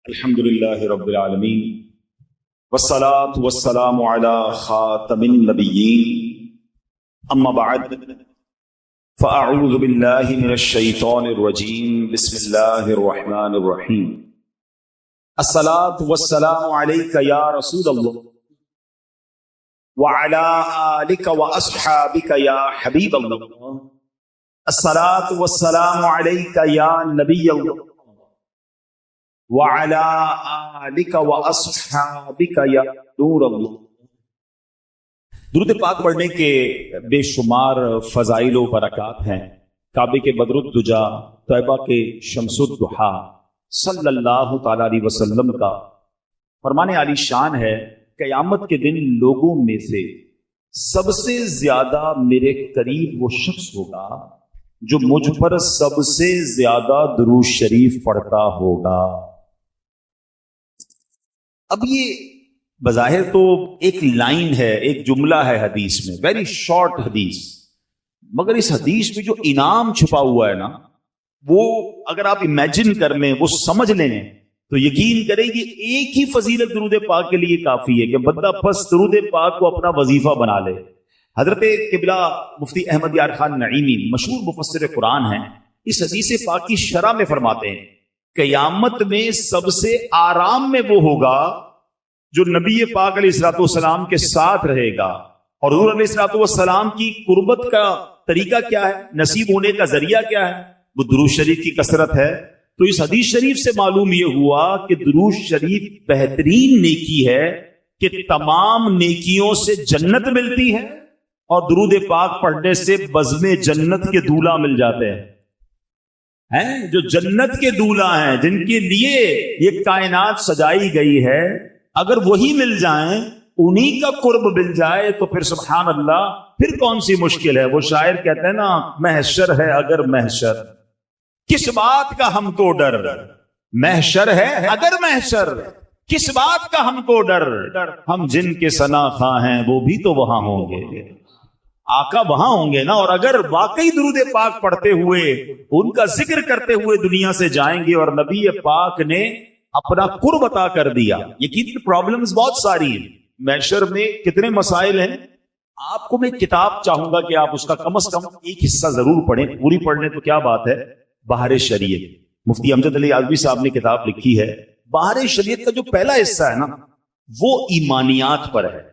الحمدللہ رب العالمین والصلاة والسلام علی خاتم النبیین اما بعد فاعوذ باللہ من الشیطان الرجیم بسم اللہ الرحمن الرحیم الصلاة والسلام علیک یا رسول اللہ وعلی آلک واصحابک یا حبیب اللہ الصلاة والسلام علیک یا نبی اللہ وَعَلَىٰ آلِكَ وَأَصْحَابِكَ يَا نُورَ اللہ۔ درود پاک پڑھنے کے بے شمار فضائل و برکات ہیں۔ کعبے کے بدر الدجا، طیبہ کے شمس الضحیٰ صلی اللہ تعالی علیہ وسلم کا فرمان عالی شان ہے، قیامت کے دن لوگوں میں سے سب سے زیادہ میرے قریب وہ شخص ہوگا جو مجھ پر سب سے زیادہ درود شریف پڑھتا ہوگا۔ اب یہ بظاہر تو ایک لائن ہے، ایک جملہ ہے حدیث میں، ویری شارٹ حدیث، مگر اس حدیث میں جو انعام چھپا ہوا ہے نا، وہ اگر آپ امیجن کر لیں، وہ سمجھ لیں تو یقین کریں کہ ایک ہی فضیلت درود پاک کے لیے کافی ہے کہ بندہ بس درود پاک کو اپنا وظیفہ بنا لے۔ حضرت قبلہ مفتی احمد یار خان نعیمی مشہور مفسر قرآن ہیں، اس حدیث پاک کی شرح میں فرماتے ہیں قیامت میں سب سے آرام میں وہ ہوگا جو نبی پاک علیہ الصلوۃ والسلام کے ساتھ رہے گا۔ اور حضور علیہ الصلوۃ والسلام کی قربت کا طریقہ کیا ہے، نصیب ہونے کا ذریعہ کیا ہے، وہ درود شریف کی کثرت ہے۔ تو اس حدیث شریف سے معلوم یہ ہوا کہ درود شریف بہترین نیکی ہے کہ تمام نیکیوں سے جنت ملتی ہے، اور درود پاک پڑھنے سے بزم جنت کے دولہا مل جاتے ہیں۔ جو جنت کے دولہا ہیں، جن کے لیے یہ کائنات سجائی گئی ہے، اگر وہی مل جائیں، انہی کا قرب مل جائے تو پھر سبحان اللہ، پھر کون سی مشکل ہے۔ وہ شاعر کہتے ہیں نا، محشر ہے اگر محشر، کس بات کا ہم کو ڈر، محشر ہے اگر محشر، کس بات کا ہم کو ڈر، ہم جن کے ثنا خواں ہیں وہ بھی تو وہاں ہوں گے، آقا وہاں ہوں گے نا۔ اور اگر واقعی درود پاک پڑھتے ہوئے، ان کا ذکر کرتے ہوئے دنیا سے جائیں گے اور نبی پاک نے اپنا قرب عطا کر دیا، یقیناً پرابلمز بہت ساری ہیں، محشر میں کتنے مسائل ہیں۔ آپ کو میں کتاب چاہوں گا کہ آپ اس کا کم از کم ایک حصہ ضرور پڑھیں، پوری پڑھنے تو کیا بات ہے۔ بہار شریعت، مفتی امجد علی اعظمی صاحب نے کتاب لکھی ہے۔ بہار شریعت کا جو پہلا حصہ ہے نا، وہ ایمانیات پر ہے۔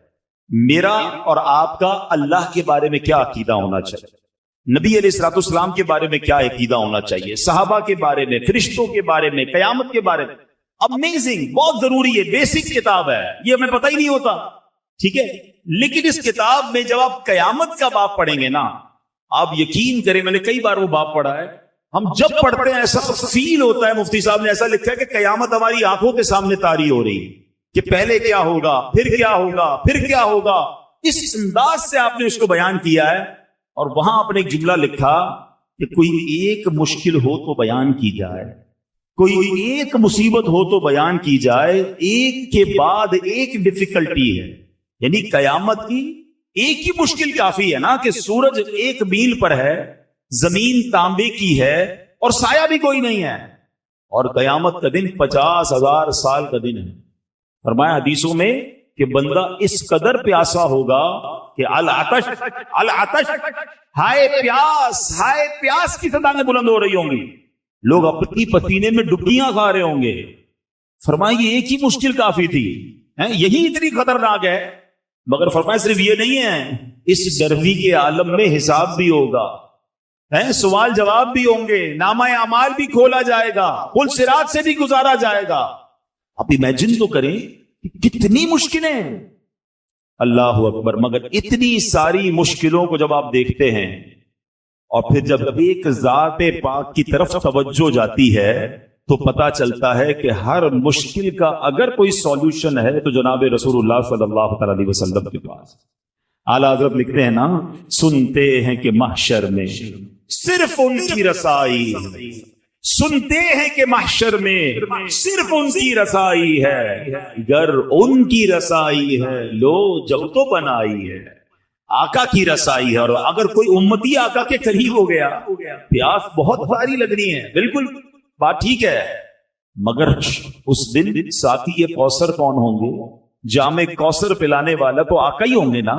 میرا اور آپ کا اللہ کے بارے میں کیا عقیدہ ہونا چاہیے، نبی علیہ الصلوۃ والسلام کے بارے میں کیا عقیدہ ہونا چاہیے، صحابہ کے بارے میں، فرشتوں کے بارے میں، قیامت کے بارے میں۔ امیزنگ، بہت ضروری ہے، بیسک کتاب ہے، یہ ہمیں پتہ ہی نہیں ہوتا، ٹھیک ہے۔ لیکن اس کتاب میں جب آپ قیامت کا باب پڑھیں گے نا، آپ یقین کریں، میں نے کئی بار وہ باب پڑھا ہے، ہم جب پڑھتے ہیں ایسا فیل ہوتا ہے، مفتی صاحب نے ایسا لکھا ہے کہ قیامت ہماری آنکھوں کے سامنے طاری ہو رہی ہے کہ پہلے کیا ہوگا، پھر کیا ہوگا، پھر کیا ہوگا۔ اس انداز سے آپ نے اس کو بیان کیا ہے۔ اور وہاں آپ نے ایک جملہ لکھا کہ کوئی ایک مشکل ہو تو بیان کی جائے، کوئی ایک مصیبت ہو تو بیان کی جائے، ایک کے بعد ایک ڈیفیکلٹی ہے، یعنی قیامت کی ایک ہی مشکل کافی ہے نا کہ سورج 1 میل پر ہے، زمین تانبے کی ہے، اور سایہ بھی کوئی نہیں ہے، اور قیامت کا دن 50,000 سال کا دن ہے۔ فرمایا حدیثوں میں کہ بندہ اس قدر پیاسا ہوگا کہ العطش العطش، ہائے پیاس، ہائے پیاس کی صدایں بلند ہو رہی ہوں گی، لوگ اپنی پسینے میں ڈبکیاں کھا رہے ہوں گے۔ فرمایا یہ ایک ہی مشکل کافی تھی، یہی اتنی خطرناک ہے۔ مگر فرمایا صرف یہ نہیں ہے، اس گرمی کے عالم میں حساب بھی ہوگا، سوال جواب بھی ہوں گے، نامہ اعمال بھی کھولا جائے گا، پل صراط سے بھی گزارا جائے گا۔ آپ امیجن تو کریں کتنی مشکلیں، اللہ اکبر۔ مگر اتنی ساری مشکلوں کو جب آپ دیکھتے ہیں، اور پھر جب ایک ذات پاک کی طرف توجہ جاتی ہے، تو پتا چلتا ہے کہ ہر مشکل کا اگر کوئی سولوشن ہے تو جناب رسول اللہ صلی اللہ علیہ وسلم کے پاس۔ اعلیٰ حضرت لکھتے ہیں نا، سنتے ہیں کہ محشر میں صرف ان کی رسائی، سنتے ہیں کہ محشر میں صرف ان کی رسائی ہے، گر ان کی رسائی ہے لو جب تو بنائی ہے۔ آقا کی رسائی ہے، اور اگر کوئی امتی آقا کے قریب ہو گیا، پیاس بہت بھاری لگنی ہے، بالکل بات ٹھیک ہے، مگر اس دن ساقی کوثر کون ہوں گے؟ جام کوثر پلانے والا تو آقا ہی ہوں گے نا.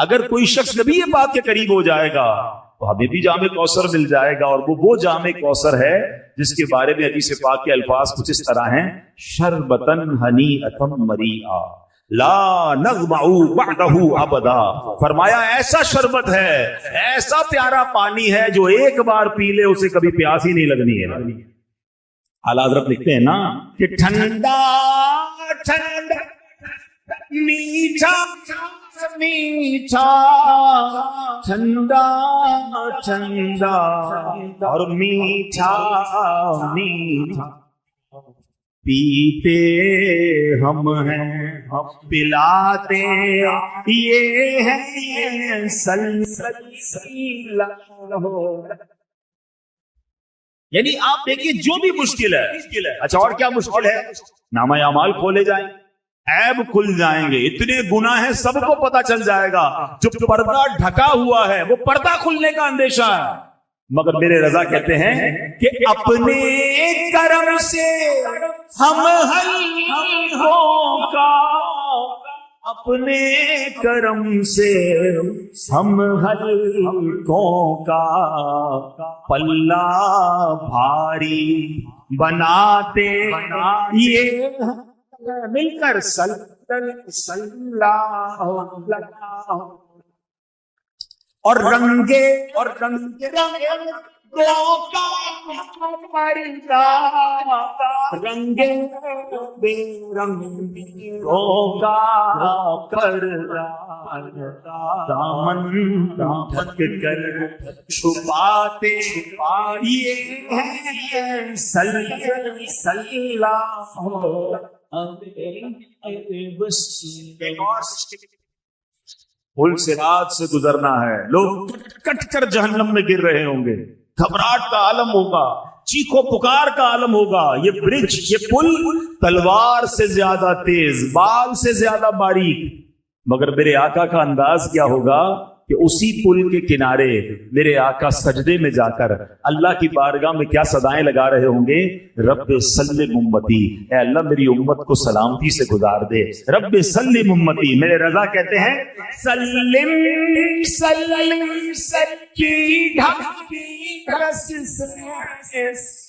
اگر کوئی شخص نبی پاک کے قریب ہو جائے گا تو ہمیں بھی جام کوثر مل جائے گا, اور وہ جام کوثر ہے جس کے بارے میں حدیث پاک کے الفاظ کچھ اس طرح ہیں, شربتن ہنیئتم مریئا لا نظمع بعدہ ابدا. فرمایا ایسا شربت ہے, ایسا پیارا پانی ہے جو ایک بار پی لے اسے کبھی پیاس ہی نہیں لگنی ہے. اعلیٰ حضرت لکھتے ہیں نا کہ ٹھنڈا ٹھنڈا میٹھا میٹھا ٹھنڈا ٹھنڈا اور میٹھا میٹھا پیتے ہم ہیں پلاتے یہ ہے سلسلہ. یعنی آپ دیکھیے جو بھی مشکل ہے, اچھا اور کیا مشکل ہے؟ نامہ اعمال کھولے جائیں, عیب کھل جائیں گے, اتنے گناہ ہیں سب کو پتا چل جائے گا. جو پردہ ڈھکا ہوا ہے وہ پردہ کھلنے کا اندیشہ ہے. مگر میرے رضا کہتے ہیں کہ اپنے کرم سے ہم حلقوں کا, اپنے کرم سے ہم حلقوں کا پلہ بھاری بناتے یہ مل کر اور رنگے رنگے بے رنگوں کا کر دامن ڈھک کر چھپاتے یہ ہے پل صراط سے گزرنا ہے, لوگ کٹ کر جہنم میں گر رہے ہوں گے, گھبراہٹ کا عالم ہوگا, چیخو پکار کا عالم ہوگا. یہ برج, یہ پل تلوار سے زیادہ تیز, بال سے زیادہ باریک, مگر میرے آقا کا انداز کیا ہوگا کہ اسی پل کے کنارے میرے آقا سجدے میں جا کر اللہ کی بارگاہ میں کیا صدائیں لگا رہے ہوں گے, رب سلم امتی, اے اللہ میری امت کو سلامتی سے گزار دے, رب سلم امتی. میرے رضا کہتے ہیں سلم سلم سکی ڈھکی رس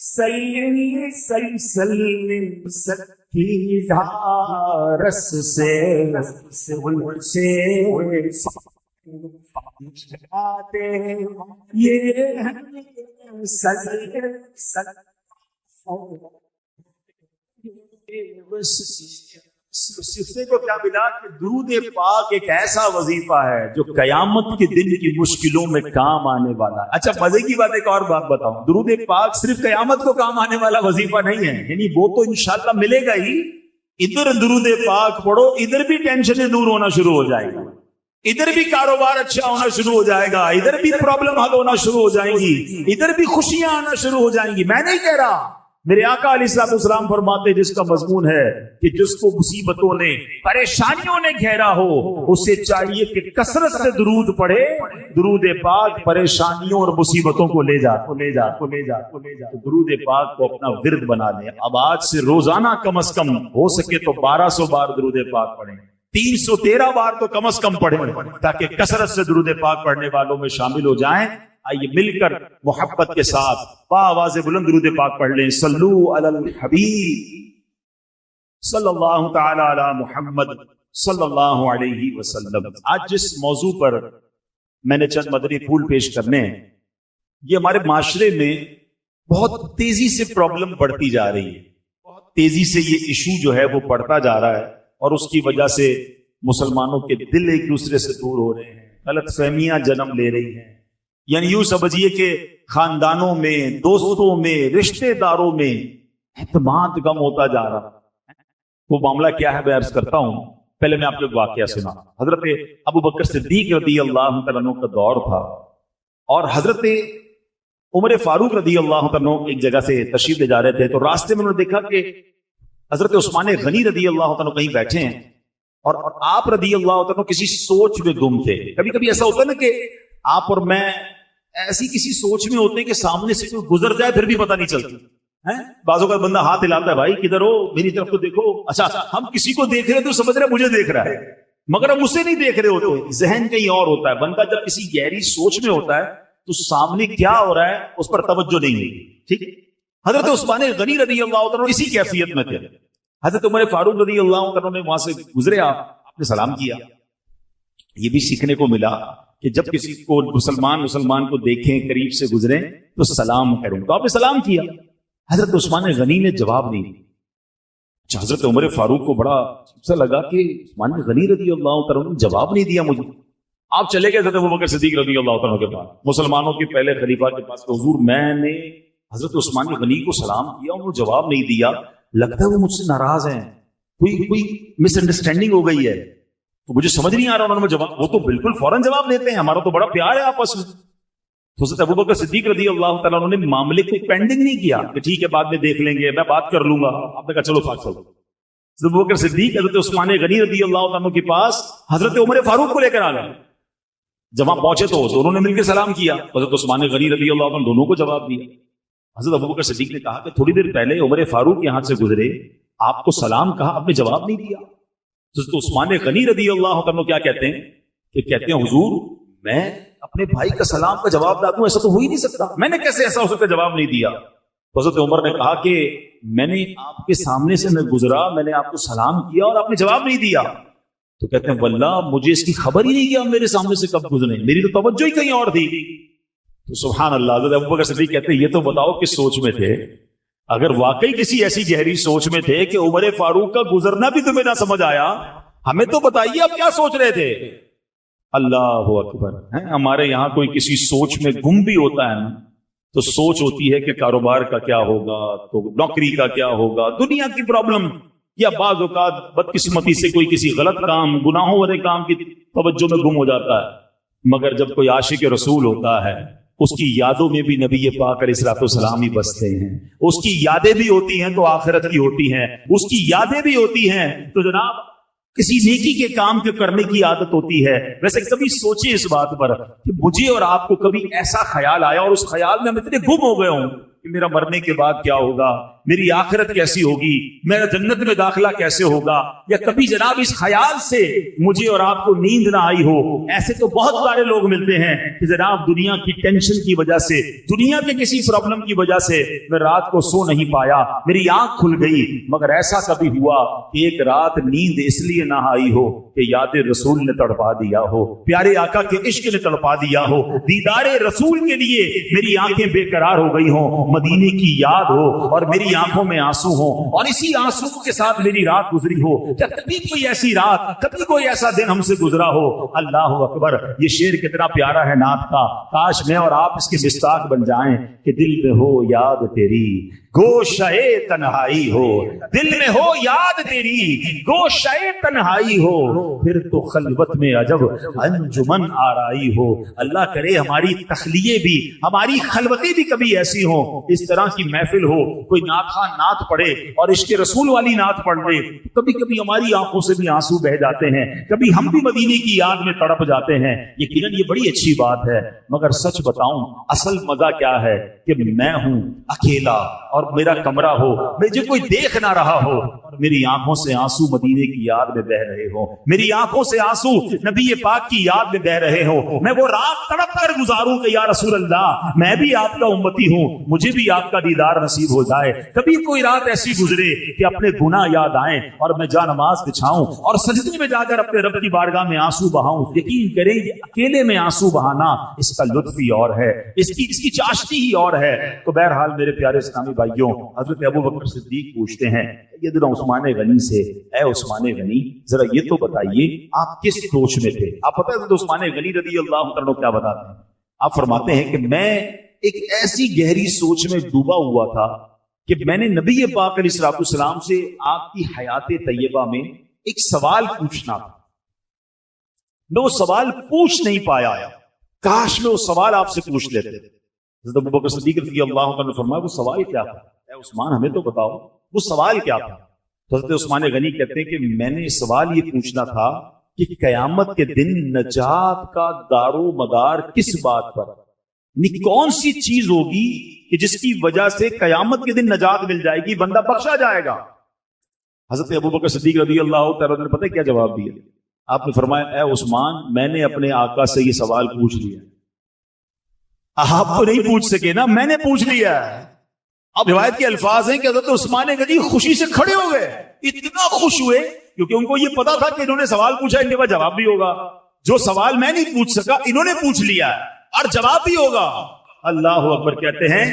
سلم سلم سلم سکی ڈھارس سے صفے کو کیا ملا کہ درود پاک ایک ایسا وظیفہ ہے جو قیامت کے دن کی مشکلوں میں کام آنے والا ہے. اچھا مزے کی بات ایک اور بات بتاؤں, درود پاک صرف قیامت کو کام آنے والا وظیفہ نہیں ہے, یعنی وہ تو انشاءاللہ ملے گا ہی. ادھر درود پاک پڑھو, ادھر بھی ٹینشنیں دور ہونا شروع ہو جائے گی, ادھر بھی کاروبار اچھا ہونا شروع ہو جائے گا, ادھر بھی پرابلم حل ہونا شروع ہو جائیں گی, ادھر بھی خوشیاں آنا شروع ہو جائیں گی. میں نہیں کہہ رہا, میرے آقا علیہ الصلوۃ والسلام فرماتے جس کا مضمون ہے کہ جس کو مصیبتوں نے پریشانیوں نے گھیرا ہو اسے چاہیے کہ کثرت سے درود پڑھے. درود پاک پریشانیوں اور مصیبتوں کو لے جا. درود پاک کو اپنا ورد بنا لیں. اب آج سے روزانہ کم از کم ہو سکے تو 1200 بار درود پاک پڑھیں, 313 بار تو کم از کم پڑھیں, تاکہ کثرت سے درود پاک پڑھنے والوں میں شامل ہو جائیں. آئیے مل کر محبت کے ساتھ بآواز بلند درود پاک پڑھ لیں. صلو علی الحبیب صلی اللہ تعالی علی محمد صلی اللہ علیہ وسلم. آج جس موضوع پر میں نے چند مدنی پھول پیش کرنے ہیں, یہ ہمارے معاشرے میں بہت تیزی سے پرابلم بڑھتی جا رہی ہے, بہت تیزی سے یہ ایشو جو ہے وہ بڑھتا جا رہا ہے, اور اس کی وجہ سے مسلمانوں کے دل ایک دوسرے سے دور ہو رہے ہیں, غلط فہمیاں جنم لے رہی ہیں. یعنی یوں سمجھیے کہ خاندانوں میں, دوستوں میں, رشتہ داروں میں اعتماد کم ہوتا جا رہا. وہ معاملہ کیا ہے میں عرض کرتا ہوں. پہلے میں آپ کو ایک واقعہ سنا. حضرت ابو بکر صدیق رضی اللہ تعالیٰ عنہ کا دور تھا, اور حضرت عمر فاروق رضی اللہ تعالیٰ عنہ ایک جگہ سے تشریف لے جا رہے تھے, تو راستے میں انہوں نے دیکھا کہ حضرت عثمان غنی رضی اللہ تعالیٰ عنہ کہیں بیٹھے ہیں, اور آپ رضی اللہ تعالیٰ عنہ کسی سوچ میں گم تھے. کبھی کبھی ایسا ہوتا ہے نا کہ آپ اور میں ایسی کسی سوچ میں ہوتے ہیں کہ سامنے سے کوئی گزر جائے پھر بھی پتہ نہیں چلتا, ہیں بعضوں کا بندہ ہاتھ ہلاتا ہے، بھائی کدھر ہو، میری طرف تو دیکھو. اچھا ہم کسی کو دیکھ رہے تو سمجھ رہے مجھے دیکھ رہا ہے، مگر ہم اسے نہیں دیکھ رہے ہوتے، ذہن کہیں اور ہوتا ہے. بندہ جب کسی گہری سوچ میں ہوتا ہے تو سامنے کیا ہو رہا ہے اس پر توجہ نہیں ہوگی. ٹھیک ہے. حضرت عثمان غنی رضی اللہ عنہ اسی کیفیت میں تھے. حضرت عمر فاروق رضی اللہ عنہ نے وہاں سے گزرے، آپ نے سلام کیا. یہ بھی سیکھنے کو ملا کہ جب کسی کو مسلمان کو دیکھیں، قریب سے گزریں تو سلام کریں. تو آپ نے سلام کیا. حضرت عثمان غنی نے جواب نہیں دیا. حضرت عمر فاروق کو بڑا اچھا لگا کہ عثمان غنی رضی اللہ عنہ نے جواب نہیں دیا مجھے. آپ چلے گئے حضرت ابوبکر صدیق رضی اللہ عنہ کے پاس، مسلمانوں کے پہلے خلیفہ کے پاس. حضور میں نے حضرت عثمان غنی کو سلام کیا، انہوں نے جواب نہیں دیا، لگتا ہے وہ مجھ سے ناراض ہیں، کوئی مس انڈرسٹینڈنگ ہو گئی ہے، تو مجھے سمجھ نہیں آ رہا انہوں نے جواب. وہ تو بالکل فوراً جواب دیتے ہیں، ہمارا تو بڑا پیار ہے آپس میں. تو حضرت ابوبکر صدیق رضی اللہ تعالیٰ عنہ نے معاملے کو پینڈنگ نہیں کیا کہ ٹھیک ہے بعد میں دیکھ لیں گے، میں بات کر لوں گا. آپ نے کہا چلو ساتھ چلو. حضرت ابوبکر صدیق حضرت عثمان غنی رضی اللہ عنہ کے پاس حضرت عمر فاروق کو لے کر آ گئے. جب وہاں پہنچے تو دونوں نے مل کے سلام کیا. حضرت عثمان غنی رضی اللہ عنہ دونوں کو جواب دیا. حضرت ابوبکر صدیق نے کہا کہ تھوڑی دیر پہلے عمر فاروق یہاں سے گزرے، آپ کو سلام کہا، آپ نے جواب نہیں دیا. حضرت عثمان غنی رضی اللہ عنہ کیا کہتے ہیں کہ کہتے ہیں حضور میں اپنے بھائی کا سلام کا جواب نہ دوں، ایسا تو ہو ہی نہیں سکتا، میں نے کیسے ایسا ہو سکتا جواب نہیں دیا. حضرت عمر نے کہا کہ میں نے آپ کے سامنے سے میں گزرا، میں نے آپ کو سلام کیا اور آپ نے جواب نہیں دیا. تو کہتے ہیں واللہ مجھے اس کی خبر ہی نہیں کہ آپ میرے سامنے سے کب گزرے، میری تو توجہ ہی کہیں اور تھی. تو سبحان اللہ. حضرت ابوبکر صدیق کہتے ہیں یہ تو بتاؤ کس سوچ میں تھے. اگر واقعی کسی ایسی گہری سوچ میں تھے کہ عمر فاروق کا گزرنا بھی تمہیں نہ سمجھ آیا، ہمیں تو بتائیے آپ کیا سوچ رہے تھے. اللہ اکبر. ہمارے یہاں کوئی کسی سوچ میں گم بھی ہوتا ہے نا تو سوچ ہوتی ہے کہ کاروبار کا کیا ہوگا، تو نوکری کا کیا ہوگا، دنیا کی پرابلم، یا بعض اوقات بدقسمتی سے کوئی کسی غلط کام، گناہوں والے کام کی توجہ میں گم ہو جاتا ہے. مگر جب کوئی عاشق رسول ہوتا ہے اس کی یادوں میں بھی نبی پاک علیہ الصلوۃ والسلام ہی بستے ہیں. اس کی یادیں بھی ہوتی ہیں تو آخرت کی ہوتی ہیں، اس کی یادیں بھی ہوتی ہیں تو جناب کسی نیکی کے کام کے کرنے کی عادت ہوتی ہے. ویسے کبھی سوچیں اس بات پر کہ مجھے اور آپ کو کبھی ایسا خیال آیا اور اس خیال میں ہم اتنے گم ہو گئے ہوں کہ میرا مرنے کے بعد کیا ہوگا، میری آخرت کیسی ہوگی، میرا جنت میں داخلہ کیسے ہوگا، یا کبھی جناب اس خیال سے مجھے اور آپ کو نیند نہ آئی ہو. ایسے تو بہت سارے لوگ ملتے ہیں کہ جناب دنیا کی ٹینشن کی وجہ سے، دنیا کے کسی پرابلم کی وجہ سے میں رات کو سو نہیں پایا، میری آنکھ کھل گئی. مگر ایسا کبھی ہوا کہ ایک رات نیند اس لیے نہ آئی ہو کہ یاد رسول نے تڑپا دیا ہو، پیارے آقا کے عشق نے تڑپا دیا ہو، دیدار رسول کے لیے میری آنکھیں بے قرار ہو گئی ہوں، مدینے کی یاد ہو اور میری آنکھوں میں آنسو ہوں، اور اسی آنسو کے ساتھ میری رات گزری ہو. کیا کبھی کوئی ایسی رات، کبھی کوئی ایسا دن ہم سے گزرا ہو؟ اللہ اکبر. یہ شعر کتنا پیارا ہے نعت کا. کاش میں اور آپ اس کے مستاق بن جائیں کہ دل میں ہو یاد تیری گوشے تنہائی ہو، دل میں ہو یاد تیری گوشے تنہائی ہو، پھر تو خلوت میں عجب انجمن آرائی ہو. اللہ کرے ہماری تخلیے بھی، ہماری خلوتیں بھی کبھی ایسی ہوں، اس طرح کی محفل ہو، کوئی نعت خواں نعت پڑھے اور عشق رسول والی نعت پڑھ لے، کبھی کبھی ہماری آنکھوں سے بھی آنسو بہ جاتے ہیں، کبھی ہم بھی مدینے کی یاد میں تڑپ جاتے ہیں. یقیناً یہ بڑی اچھی بات ہے. مگر سچ بتاؤں اصل مزہ کیا ہے کہ میں ہوں اکیلا اور میرا کمرہ ہو، مجھے کوئی دیکھ نہ رہا ہو، میری آنکھوں سے آنسو مدینے کی یاد میں بہ رہے ہو، میری آنکھوں سے آنسو نبی پاک کی یاد میں بہ رہے ہو. میں وہ رات تڑپ کر گزاروں کہ یا رسول اللہ میں بھی آپ کا امتی ہوں، مجھے بھی آپ کا دیدار نصیب ہو جائے. کبھی کوئی رات ایسی گزرے کہ اپنے گناہ یاد آئیں اور میں جا نماز بچھاؤں اور سجدے میں جا کر اپنے رب کی بارگاہ میں آنسو بہاؤں. یقین کریں کہ اکیلے میں آنسو بہانا اس کا لطف ہی اور ہے، اس کی چاشنی ہی اور ہے. تو بہرحال میرے پیارے اسلامی بھائیوں، حضرت ابوبکر صدیق پوچھتے ہیں سیدنا عثمان غنی سے، اے عثمان غنی ذرا یہ تو بتائیے آپ کس سوچ میں تھے؟ آپ پتہ ہے حضرت عثمان غنی رضی اللہ عنہ کیا بتاتے ہیں؟ آپ فرماتے ہیں کہ میں ایک ایسی گہری سوچ میں ڈوبا ہوا تھا کہ میں نے نبی پاک علیہ الصلوۃ والسلام سے آپ کی حیات طیبہ میں ایک سوال پوچھنا تھا، میں وہ سوال پوچھ نہیں پایا، کاش میں وہ سوال آپ سے پوچھ لیتے. حضرت ابوبکر صدیق رضی اللہ عنہ نے فرمایا وہ سوال کیا تھا؟ اے عثمان ہمیں تو بتاؤ وہ سوال کیا تھا؟ حضرت عثمان غنی کہتے ہیں کہ میں نے سوال یہ پوچھنا تھا کہ قیامت کے دن نجات کا دار و مدار کس بات پر، کون سی چیز ہوگی کہ جس کی وجہ سے قیامت کے دن نجات مل جائے گی، بندہ بخشا جائے گا؟ حضرت ابوبکر صدیق رضی اللہ تعالیٰ نے پتہ کیا جواب دیا؟ آپ نے فرمایا اے عثمان، میں نے اپنے آقا سے یہ سوال پوچھ لیا۔ آپ تو نہیں پوچھ سکے نا، میں نے پوچھ لیا۔ اب روایت کے الفاظ ہیں کہ حضرت عثمان غنی خوشی سے کھڑے ہو گئے، اتنا خوش ہوئے کیونکہ ان کو یہ پتا تھا کہ انہوں نے سوال پوچھا، ان کے پاس جواب بھی ہوگا۔ جو سوال میں نہیں پوچھ سکا انہوں نے پوچھ لیا اور جواب بھی ہوگا۔ اللہ اکبر کہتے ہیں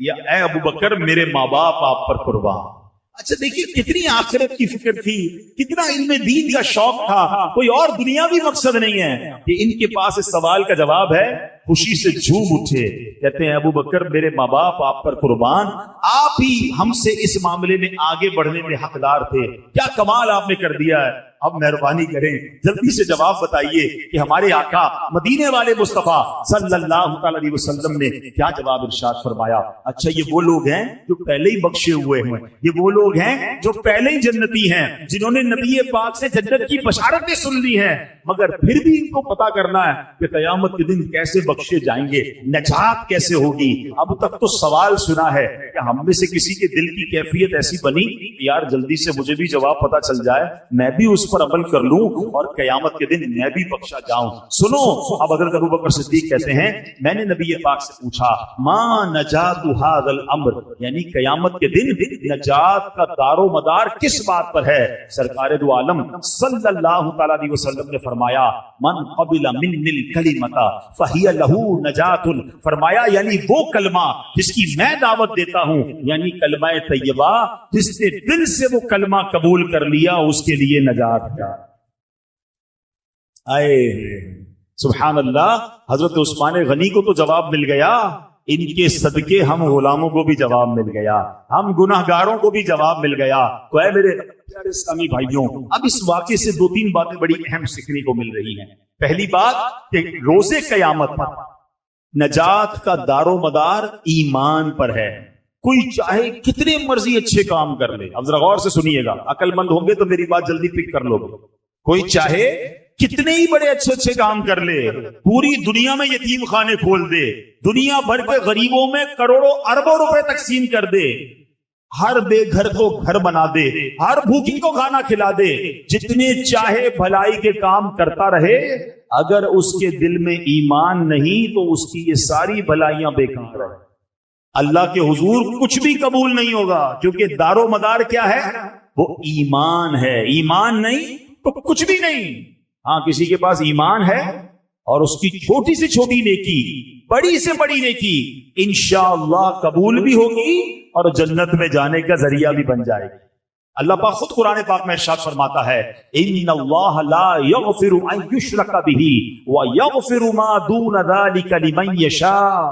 یا اے ابو بکر، میرے ماں باپ آپ پر قربان۔ اچھا دیکھیے کتنی آخرت کی فکر تھی، کتنا علم دین کا شوق تھا، کوئی اور دنیاوی مقصد نہیں ہے کہ ان کے پاس اس سوال کا جواب ہے۔ خوشی سے جھوم اٹھے، کہتے ہیں ابو بکر میرے ماں باپ آپ پر قربان، آپ ہی ہم سے اس معاملے میں آگے بڑھنے میں حقدار تھے، کیا کمال آپ نے کر دیا ہے۔ اب مہربانی کریں جلدی سے جواب بتائیے کہ ہمارے آقا مدینے والے مصطفیٰ صلی اللہ علیہ وسلم نے کیا جواب ارشاد فرمایا؟ اچھا یہ وہ لوگ ہیں جو پہلے ہی بخشے ہوئے ہیں، یہ وہ لوگ ہیں جو پہلے ہی جنتی ہیں، جنہوں نے نبی پاک سے جنت کی بشارتیں سن لی ہیں، مگر پھر بھی ان کو پتا کرنا ہے کہ قیامت کے دن کیسے بخشے جائیں گے، نجات کیسے ہوگی۔ اب تک تو سوال سنا ہے کہ ہم میں سے کسی کے دل کی کیفیت ایسی بنی کہ یار جلدی سے مجھے بھی جواب پتا چل جائے، میں بھی اس پر عمل کر لوں اور قیامت کے دن میں بھی بخشا جاؤں۔ سنو اب حضرت ابوبکر صدیق کہتے ہیں میں نے نبی پاک سے پوچھا ما نجات هذا الامر، یعنی قیامت کے دن نجات کا دار و مدار کس بات پر ہے؟ سرکار دو عالم صلی اللہ تعالی علیہ وسلم نے فرمایا من قبل منی الکلمۃ فہی لہ نجات، فرمایا یعنی وہ کلمہ جس کی میں دعوت دیتا ہوں، یعنی کلمہ طیبہ، جس نے دل سے وہ کلمہ قبول کر لیا اس کے لیے نجات کا۔ آئے سبحان اللہ، حضرت عثمان غنی کو تو جواب مل گیا، ان کے صدقے ہم غلاموں کو بھی جواب مل گیا، ہم گناہ گاروں کو بھی جواب مل گیا۔ تو اے میرے پیارے اسلامی بھائیوں، اب اس واقعے سے دو تین باتیں بڑی اہم سیکھنے کو مل رہی ہیں۔ پہلی بات کہ روز قیامت پر نجات کا دار و مدار ایمان پر ہے۔ کوئی چاہے کتنے مرضی اچھے کام کر لے، اب ذرا غور سے سنیے گا، عقل مند ہوں گے تو میری بات جلدی پک کر لو گے۔ کوئی چاہے کتنے ہی بڑے اچھے اچھے کام کر لے، پوری دنیا میں یتیم خانے کھول دے، دنیا بھر کے غریبوں میں کروڑوں اربوں روپے تقسیم کر دے، ہر بے گھر کو گھر بنا دے، ہر بھوکی کو کھانا کھلا دے، جتنے چاہے بھلائی کے کام کرتا رہے، اگر اس کے دل میں ایمان نہیں تو اس کی یہ ساری بھلائیاں بیکار ہیں، اللہ کے حضور کچھ بھی قبول نہیں ہوگا، کیونکہ دار و مدار کیا ہے؟ وہ ایمان ہے۔ ایمان نہیں تو کچھ بھی نہیں۔ ہاں کسی کے پاس ایمان ہے اور اس کی چھوٹی سے چھوٹی نیکی، بڑی سے بڑی نیکی انشاءاللہ قبول بھی ہوگی اور جنت میں جانے کا ذریعہ بھی بن جائے گی۔ اللہ پاک خود قرآن پاک میں ارشاد فرماتا ہے ان اللہ لا یغفر ان یشرک بہ ویغفر ما دون ذلک لمن یشاء،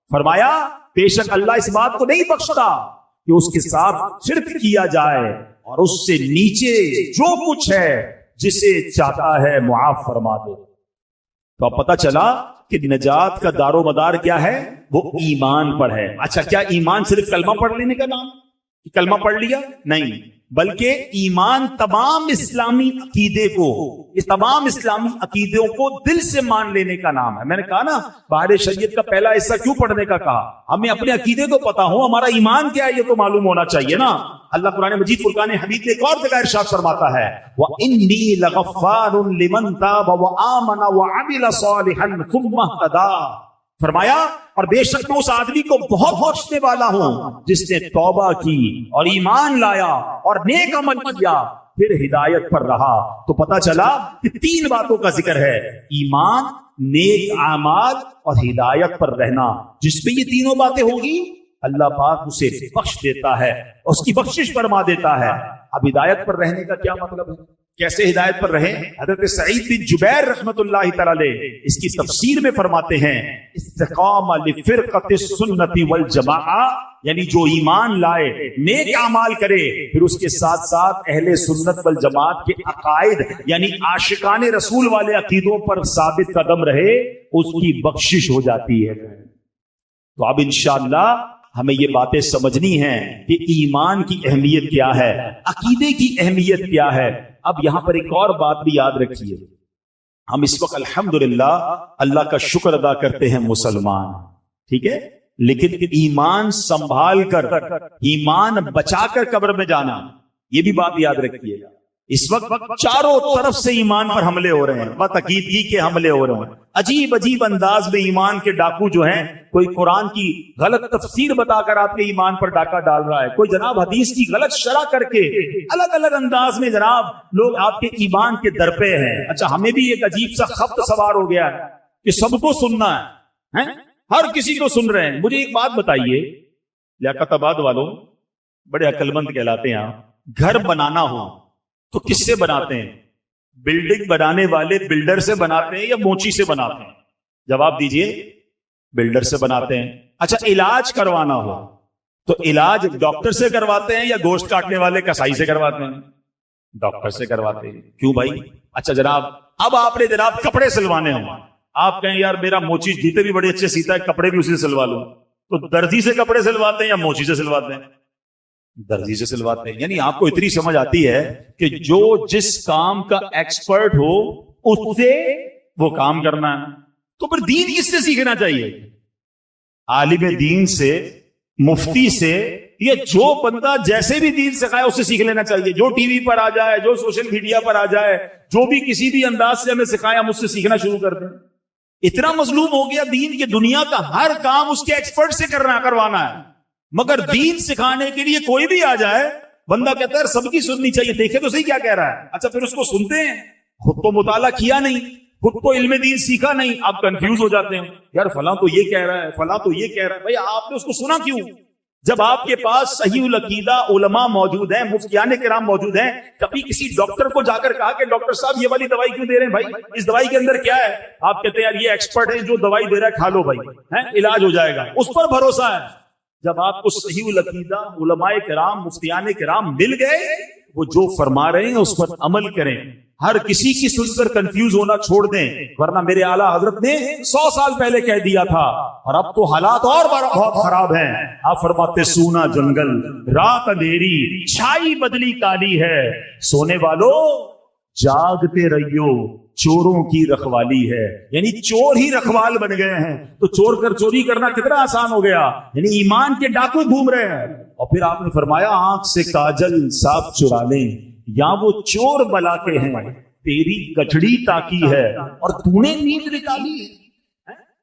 فرمایا بے شک اللہ اس بات کو نہیں بخشتا کہ اس کے ساتھ شرک کیا جائے اور اس سے نیچے جو کچھ ہے جسے چاہتا ہے معاف فرما دے۔ تو اب پتہ چلا کہ نجات کا دار و مدار کیا ہے؟ وہ ایمان پر ہے۔ اچھا کیا ایمان صرف کلمہ پڑھ لینے کا نام؟ کلمہ پڑھ لیا؟ نہیں، بلکہ ایمان تمام اسلامی عقیدے کو، اس تمام اسلامی عقیدوں کو دل سے مان لینے کا نام ہے۔ میں نے کہا نا باہر شریعت کا پہلا حصہ کیوں پڑھنے کا کہا؟ ہمیں اپنے عقیدے کو پتا ہو، ہمارا ایمان کیا ہے یہ تو معلوم ہونا چاہیے نا۔ اللہ قرآن مجید فرقان حمید میں ایک اور جگہ ارشاد فرماتا ہے وَإِنِّي لَغَفَّارٌ لِمَن تَابَ وَآمَنَ وَعَمِلَ صَالِحًا ثُمَّ اهْتَدَىٰ، فرمایا اور بے شک میں اس آدمی کو بہت بخشنے والا ہوں جس نے توبہ کی اور ایمان لایا اور نیک عمل کیا پھر ہدایت پر رہا۔ تو پتہ چلا کہ تین باتوں کا ذکر ہے، ایمان، نیک اعمال اور ہدایت پر رہنا۔ جس پہ یہ تینوں باتیں ہوگی اللہ پاک اسے بخش دیتا ہے، اس کی بخشش فرما دیتا ہے۔ اب ہدایت پر رہنے کا کیا مطلب ہے؟ کیسے ہدایت پر رہیں؟ حضرت سعید بن جبیر رحمت اللہ تعالی علیہ اس کی تفسیر میں فرماتے ہیں استقام لفرقۃ السنۃ والجماعہ، یعنی جو ایمان لائے، نیک اعمال کرے، پھر اس کے ساتھ ساتھ اہل سنت والجماعت کے عقائد یعنی عاشقان رسول والے عقیدوں پر ثابت قدم رہے، اس کی بخشش ہو جاتی ہے۔ تو اب انشاءاللہ ہمیں یہ باتیں سمجھنی ہیں کہ ایمان کی اہمیت کیا ہے، عقیدے کی اہمیت کیا ہے۔ اب یہاں پر ایک اور بات بھی یاد رکھیے، ہم اس وقت الحمدللہ اللہ کا شکر ادا کرتے ہیں مسلمان، ٹھیک ہے، لیکن ایمان سنبھال کر، ایمان بچا کر قبر میں جانا، یہ بھی بات یاد رکھیے گا۔ اس وقت چاروں طرف سے ایمان پر حملے ہو رہے ہیں، بتعقیدگی کے حملے ہو رہے ہیں، عجیب عجیب انداز میں ایمان کے ڈاکو جو ہیں، کوئی قرآن کی غلط تفسیر بتا کر آپ کے ایمان پر ڈاکہ ڈال رہا ہے، کوئی جناب حدیث کی غلط شرح کر کے الگ الگ انداز میں جناب لوگ آپ کے ایمان کے در پہ ہیں۔ اچھا، ہمیں بھی ایک عجیب سا خبط سوار ہو گیا ہے کہ سب کو سننا ہے، ہر کسی کو سن رہے ہیں۔ مجھے ایک بات بتائیے، لیاقت آباد والوں بڑے عقل مند کہلاتے ہیں آپ، گھر بنانا ہو تو کس سے بناتے ہیں؟ بلڈنگ بنانے والے بلڈر سے بناتے ہیں یا موچی سے بناتے ہیں؟ جواب دیجئے۔ بلڈر سے بناتے ہیں۔ اچھا، علاج کروانا ہو تو علاج ڈاکٹر سے کرواتے ہیں یا گوشت کاٹنے والے کسائی سے کرواتے ہیں؟ ڈاکٹر سے کرواتے ہیں۔ کیوں بھائی؟ اچھا جناب، اب آپ نے جناب کپڑے سلوانے ہوں، آپ کہیں یار میرا موچی جوتے بھی بڑے اچھے سیتا ہے، کپڑے بھی اسی سے سلوا لوں، تو درزی سے کپڑے سلواتے ہیں یا موچی سے سلواتے ہیں؟ درزی سے سلواتے ہیں۔ یعنی آپ کو اتنی سمجھ آتی ہے کہ جو جس کام کا ایکسپرٹ ہو اس سے وہ کام کرنا ہے، تو پھر دین کس سے سیکھنا چاہیے؟ عالم دین سے، مفتی سے، یا جو بندہ جیسے بھی دین سکھائے اس سے سیکھ لینا چاہیے۔ جو ٹی وی پر آ جائے، جو سوشل میڈیا پر آ جائے، جو بھی کسی بھی انداز سے ہمیں سکھایا ہم اس سے سیکھنا شروع کر دیں۔ اتنا مظلوم ہو گیا دین کہ دنیا کا ہر کام اس کے ایکسپرٹ سے کروانا ہے، مگر دین سکھانے کے لیے کوئی بھی آ جائے، بندہ کہتا ہے سب کی سننی چاہیے، دیکھے تو صحیح کیا کہہ رہا ہے۔ اچھا، پھر اس کو سنتے ہیں، خود تو مطالعہ کیا نہیں، خود تو علم دین سیکھا نہیں، آپ کنفیوز ہو جاتے ہیں، یار فلاں تو یہ کہہ رہا ہے، فلاں تو یہ کہہ رہا ہے۔ بھائی آپ نے اس کو سنا کیوں؟ جب آپ کے پاس صحیح العقیدہ علماء موجود ہیں، مفتیان کرام موجود ہیں، کبھی کسی ڈاکٹر کو جا کر کہا کہ ڈاکٹر صاحب یہ والی دوائی کیوں دے رہے ہیں بھائی، اس دوائی کے اندر کیا ہے؟ آپ کہتے ہیں یار یہ ایکسپرٹ ہے، جو دوائی دے رہا ہے کھا لو بھائی، علاج ہو جائے گا، اس پر بھروسہ ہے۔ جب آپ کو صحیح العقیدہ علماء کرام مفتیان کرام مل گئے، وہ جو فرما رہے ہیں اس پر عمل کریں، ہر کسی کی سن کر کنفیوز ہونا چھوڑ دیں، ورنہ میرے اعلیٰ حضرت نے 100 سال پہلے کہہ دیا تھا، اور اب تو حالات اور بہت خراب ہیں۔ آپ فرماتے سونا جنگل رات اندھیری، چھائی بدلی کالی ہے، سونے والوں جاگتے رہیو، چوروں کی رکھوالی ہے۔ یعنی چور ہی رکھوال بن گئے ہیں، تو چور کر چوری کرنا کتنا آسان ہو گیا، یعنی ایمان کے ڈاکو گھوم رہے ہیں۔ اور پھر آپ نے فرمایا آنکھ سے کاجل صاف چرا لیں، یا وہ چور بلا کے ہیں، تیری گٹھڑی تاکی ہے اور تو نے نیند نکالی ہے۔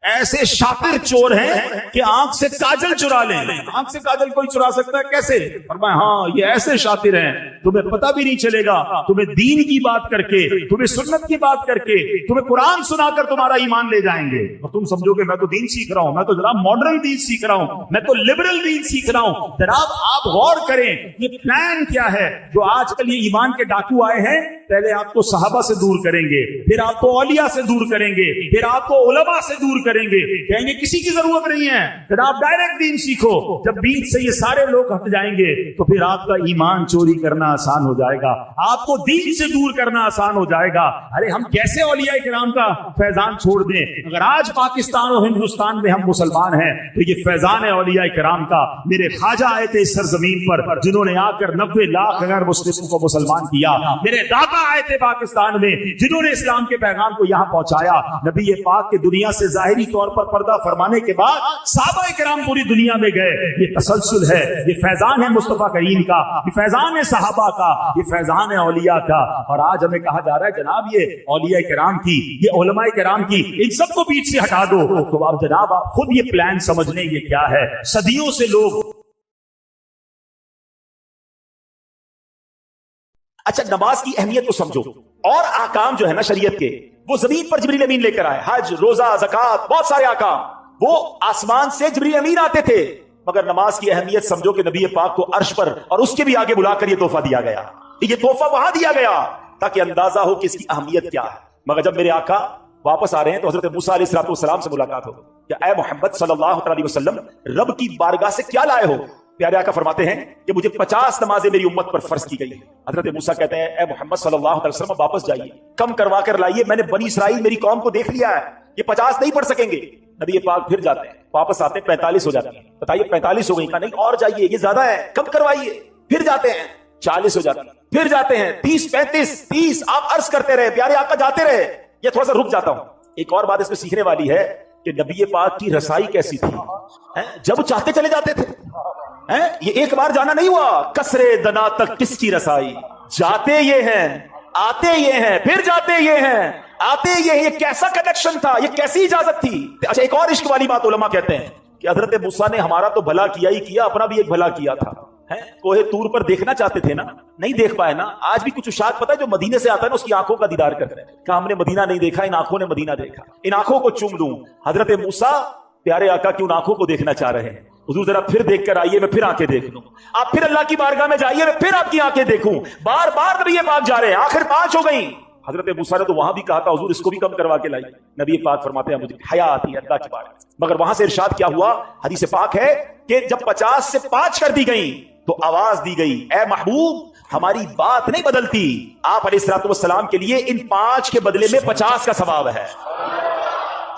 ایسے شاطر چور ہیں کہ آنکھ سے کاجل چرا لیں۔ آنکھ سے کاجل کوئی چرا سکتا ہے کیسے؟ فرمایا ہاں یہ ایسے شاطر ہیں تمہیں پتہ بھی نہیں چلے گا، تمہیں دین کی بات کر کے، تمہیں سنت کی بات کر کے، تمہیں قرآن سنا کر تمہارا ایمان لے جائیں گے، اور تم سمجھو کہ میں تو دین سیکھ رہا ہوں، میں تو جناب ماڈرن دین سیکھ رہا ہوں، میں تو لبرل دین سیکھ رہا ہوں۔ جناب آپ غور کریں یہ پلان کیا ہے جو آج کل یہ ایمان کے ڈاکو آئے ہیں۔ پہلے آپ کو صحابہ سے دور کریں گے، پھر آپ کو اولیاء سے دور کریں گے، پھر آپ کو علماء سے دور کریں گے، کہیں گے کسی کی ضرورت نہیں ہے، جناب ڈائریکٹ دین سیکھو۔ جب بیچ سے یہ سارے لوگ ہٹ جائیں گے تو پھر آپ کا ایمان چوری کرنا آسان ہو جائے گا، آپ کو دین سے دور کرنا آسان ہو جائے گا۔ ارے ہم کیسے اولیاء کرام کا فیضان چھوڑ دیں؟ اگر آج پاکستان اور ہندوستان میں ہم مسلمان ہیں تو یہ فیضان ہے اولیاء کرام کا۔ میرے خواجہ آئے تھے اس سرزمین پر جنہوں نے آ کر 90 لاکھ غیر مسلموں کو مسلمان کیا۔ میرے دادا آئے تھے پاکستان میں جنہوں نے اسلام کے پیغام کو یہاں پہنچایا۔ نبی پاک کے دنیا سے ظاہری طور پر پردہ فرمانے کے بعد صحابہ کرام پوری دنیا میں گئے۔ یہ تسلسل ہے، یہ فیضان ہے مصطفیٰ کریم کا، یہ فیضان ہے صحابہ کا، یہ فیضان ہے اولیاء کا۔ اور آج ہمیں کہا جا رہا ہے جناب یہ اولیاء کرام کی، یہ علماء کرام کی، ان سب کو بیچ سے ہٹا دو۔ تو اب جناب آپ خود یہ پلان سمجھ لیں یہ کیا ہے۔ صدیوں سے لوگ، اچھا نماز کی اہمیت کو سمجھو، اور احکام جو ہے نا شریعت کے وہ زمین پر جبریل امین لے کر آئے، حج، روزہ، زکوٰۃ، بہت سارے احکام وہ آسمان سے جبریل امین آتے تھے، مگر نماز کی اہمیت سمجھو کہ نبی پاک کو عرش پر اور اس کے بھی آگے بلا کر یہ تحفہ دیا گیا، یہ تحفہ وہاں دیا گیا تاکہ اندازہ ہو کہ اس کی اہمیت کیا ہے۔ مگر جب میرے آقا واپس آ رہے ہیں تو حضرت موسیٰ علیہ السلام سے ملاقات ہو کہ اے محمد صلی اللہ علیہ وسلم رب کی بارگاہ سے کیا لائے ہو؟ پیارے آقا فرماتے ہیں کہ مجھے 50 نمازیں میری امت پر فرض کی گئی ہیں۔ حضرت موسیٰ کہتے ہیں اے محمد صلی اللہ علیہ وسلم واپس جائیے، کم کروا کر لائیے، میں نے بنی اسرائیل میری قوم کو دیکھ لیا ہے، یہ 50 نہیں پڑھ سکیں گے۔ نبی پاک پھر جاتے ہیں، واپس آتے ہیں 45 ہو جاتی ہیں، بتائیے 45 ہو گئی، کہا نہیں اور جائیے، یہ زیادہ ہے، کم کروائیے۔ پھر جاتے ہیں 40 ہو جاتی ہیں، پھر جاتے ہیں 30 35 30، آپ عرض کرتے رہے، پیارے آقا جاتے رہے، یہ تھوڑا سا رک جاتا ہوں۔ ایک اور بات اس میں سیکھنے والی ہے کہ نبی پاک کی رسائی کیسی تھی، جب چاہتے چلے جاتے تھے. یہ ایک بار جانا نہیں ہوا. کسرے دنا تک کس کی رسائی، جاتے یہ ہیں آتے یہ ہیں پھر جاتے یہ ہیں آتے یہ ہیں. یہ کیسا کنیکشن تھا، یہ کیسی اجازت تھی. اچھا ایک اور عشق والی بات علماء کہتے ہیں کہ حضرت موسیٰ نے ہمارا تو بھلا کیا ہی کیا، اپنا بھی ایک بھلا کیا تھا. کوہ طور پر دیکھنا چاہتے تھے نا، نہیں دیکھ پائے نا. آج بھی کچھ اشاعت پتہ ہے جو مدینے سے آتا ہے نا اس کی آنکھوں کا دیدار کرتے ہیں کہ ہم نے مدینہ نہیں دیکھا، ان آنکھوں نے مدینہ دیکھا، ان آنکھوں کو چوم لوں. حضرت موسیٰ پیارے آقا کی ان آنکھوں کو دیکھنا چاہ رہے ہیں. حضور ذرا پھر دیکھ کر آئیے، میں پھر آنکھیں دیکھ لوں. آپ پھر اللہ کی بارگاہ میں جائیے، میں پھر آپ کی آنکھیں دیکھوں. بار بار نبی پاک جا رہے ہیں، آخر 5 ہو گئی. حضرت موسیٰ نے تو وہاں بھی کہا تھا حضور اس کو بھی کم کروا کے لائیے. نبی پاک فرماتے ہیں مجھے حیا آتی ہے اللہ کی بارگاہ. مگر وہاں سے ارشاد کیا ہوا، حدیث پاک ہے کہ جب 50 سے 5 کر دی گئی تو آواز دی گئی اے محبوب ہماری بات نہیں بدلتی، آپ علیہ الصلوۃ والسلام کے لیے ان 5 کے بدلے میں 50 کا ثواب ہے.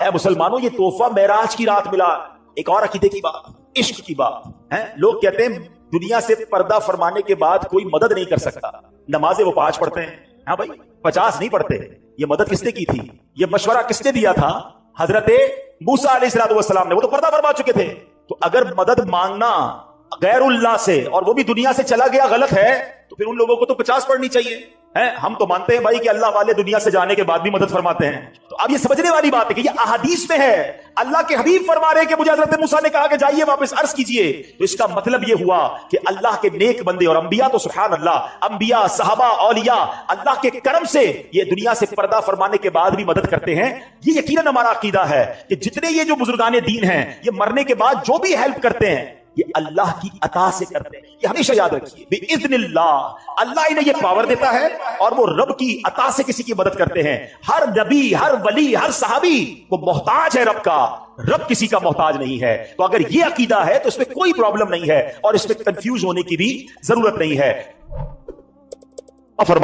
اے مسلمانوں یہ تحفہ معراج کی رات ملا. ایک اور عقیدے کی بات، عشق کی بات ہے. لوگ کہتے ہیں دنیا سے پردہ فرمانے کے بعد کوئی مدد نہیں کر سکتا. نمازیں وہ 5 پڑھتے ہیں، ہاں بھائی 50 نہیں پڑھتے. یہ مدد کس نے کی تھی، یہ مشورہ کس نے دیا تھا؟ حضرت موسیٰ علیہ الصلوۃ والسلام نے. وہ تو پردہ فرما چکے تھے. تو اگر مدد مانگنا غیر اللہ سے اور وہ بھی دنیا سے چلا گیا غلط ہے تو پھر ان لوگوں کو تو 50 پڑھنی چاہیے. ہم تو مانتے ہیں بھائی کہ اللہ والے دنیا سے جانے کے بعد بھی مدد فرماتے ہیں. تو اب یہ سمجھنے والی بات ہے کہ یہ احادیث میں ہے. اللہ کے حبیب فرما رہے ہیں کہ مجھے حضرت موسیٰ نے کہا کہ جائیے واپس عرض کیجئے. تو اس کا مطلب یہ ہوا کہ اللہ کے نیک بندے اور انبیاء تو سبحان اللہ، انبیاء صحابہ اولیاء اللہ کے کرم سے یہ دنیا سے پردہ فرمانے کے بعد بھی مدد کرتے ہیں. یہ یقیناً ہمارا عقیدہ ہے کہ جتنے یہ جو بزرگان دین ہیں یہ مرنے کے بعد جو بھی ہیلپ کرتے ہیں یہ اللہ کی عطا سے کرتے ہیں. یہ ہمیشہ یاد رکھیے بِإِذْنِ اللہ، اللہ انہیں یہ پاور دیتا ہے اور وہ رب کی عطا سے کسی کی مدد کرتے ہیں. ہر نبی، ہر ولی، ہر صحابی وہ محتاج ہے رب کا، رب کسی کا محتاج نہیں ہے. تو اگر یہ عقیدہ ہے تو اس میں کوئی پرابلم نہیں ہے اور اس میں کنفیوز ہونے کی بھی ضرورت نہیں ہے.